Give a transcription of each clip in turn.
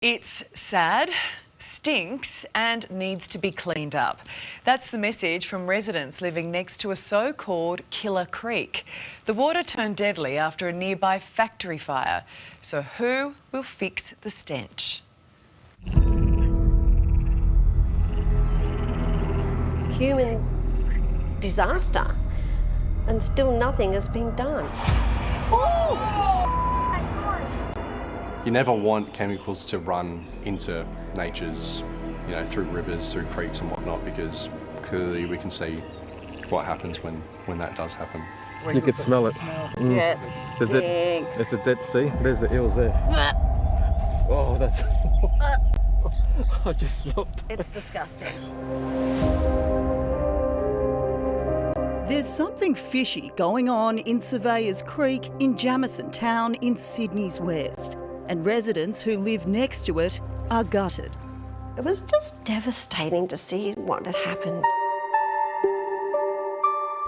It's sad, stinks and needs to be cleaned up. That's the message from residents living next to a so-called killer creek. The water turned deadly after a nearby factory fire. So who will fix the stench? Human disaster, and still nothing has been done. You never want chemicals to run into nature's, through rivers, through creeks and whatnot, because clearly we can see what happens when that does happen. You could smell it. Yes, There's a dead, see, there's the eels there. Oh, that's, I just smelled that. It's disgusting. There's something fishy going on in Surveyors Creek in Jamison Town in Sydney's west, and residents who live next to it are gutted. It was just devastating to see what had happened.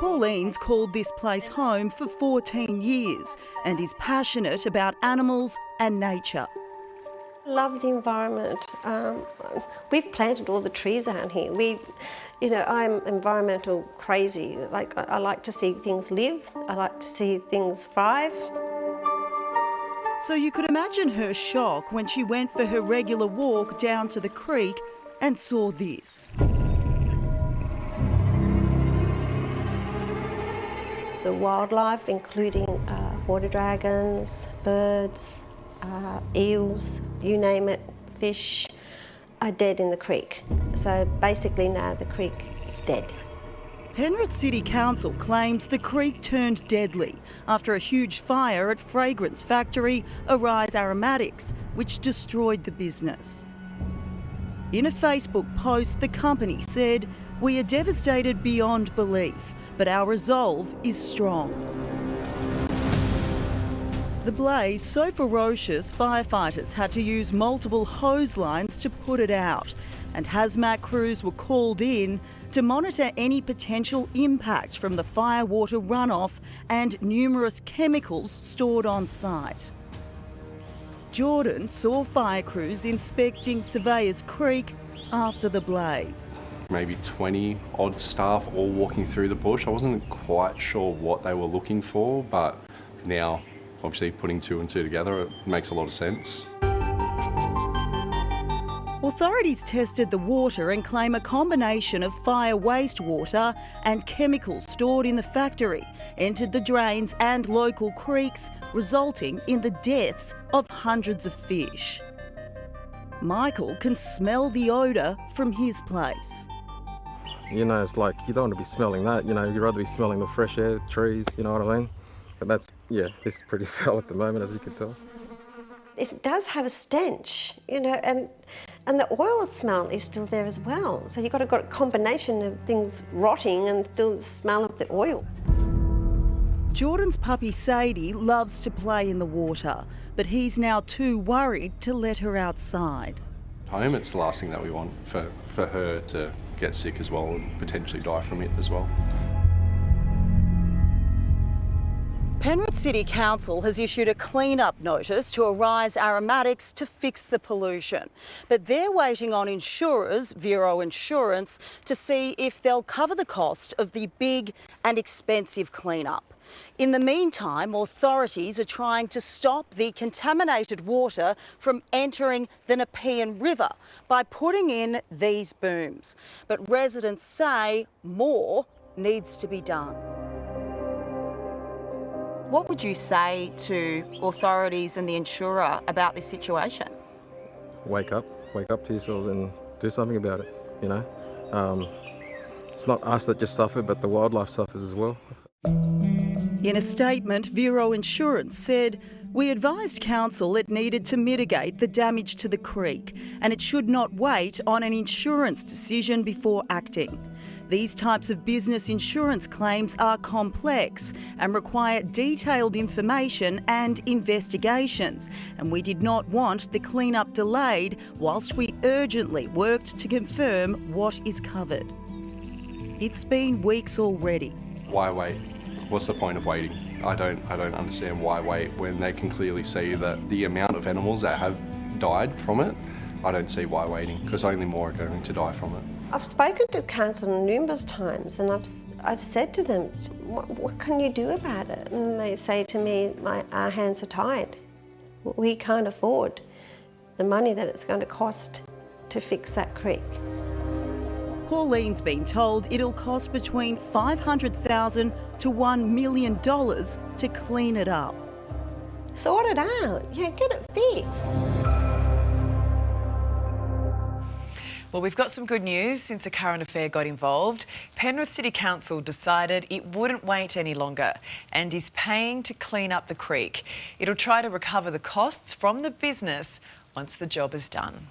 Pauline's called this place home for 14 years and is passionate about animals and nature. I love the environment. We've planted all the trees out here. I'm environmental crazy. I like to see things live. I like to see things thrive. So you could imagine her shock when she went for her regular walk down to the creek and saw this. The wildlife, including water dragons, birds, eels, you name it, fish, are dead in the creek. So basically now the creek is dead. Penrith City Council claims the creek turned deadly after a huge fire at fragrance factory Arise Aromatics, which destroyed the business. In a Facebook post, the company said, "We are devastated beyond belief, but our resolve is strong." The blaze so ferocious, firefighters had to use multiple hose lines to put it out, and hazmat crews were called in to monitor any potential impact from the firewater runoff and numerous chemicals stored on site. Jordan saw fire crews inspecting Surveyors Creek after the blaze. Maybe 20 odd staff all walking through the bush. I wasn't quite sure what they were looking for, but now obviously putting two and two together, it makes a lot of sense. Authorities tested the water and claim a combination of fire wastewater and chemicals stored in the factory entered the drains and local creeks, resulting in the deaths of hundreds of fish. Michael can smell the odour from his place. It's like you don't want to be smelling that, you'd rather be smelling the fresh air, trees, you know what I mean? But this is pretty foul at the moment, as you can tell. It does have a stench, and the oil smell is still there as well. So you've got a combination of things rotting and still the smell of the oil. Jordan's puppy Sadie loves to play in the water, but he's now too worried to let her outside. Home, it's the last thing that we want for her to get sick as well and potentially die from it as well. Penrith City Council has issued a clean-up notice to Arise Aromatics to fix the pollution. But they're waiting on insurers, Vero Insurance, to see if they'll cover the cost of the big and expensive clean-up. In the meantime, authorities are trying to stop the contaminated water from entering the Nepean River by putting in these booms. But residents say more needs to be done. What would you say to authorities and the insurer about this situation? Wake up to yourselves and do something about it, It's not us that just suffer, but the wildlife suffers as well. In a statement, Vero Insurance said, "We advised council it needed to mitigate the damage to the creek and it should not wait on an insurance decision before acting. These types of business insurance claims are complex and require detailed information and investigations, and we did not want the clean-up delayed whilst we urgently worked to confirm what is covered." It's been weeks already. Why wait? What's the point of waiting? I don't understand why wait when they can clearly see that the amount of animals that have died from it, I don't see why waiting, because only more are going to die from it. I've spoken to council numerous times and I've said to them, what can you do about it? And they say to me, our hands are tied. We can't afford the money that it's going to cost to fix that creek. Pauline's been told it'll cost between $500,000 to $1 million to clean it up. Sort it out, yeah, get it fixed. Well, we've got some good news since a current affair got involved. Penrith City Council decided it wouldn't wait any longer and is paying to clean up the creek. It'll try to recover the costs from the business once the job is done.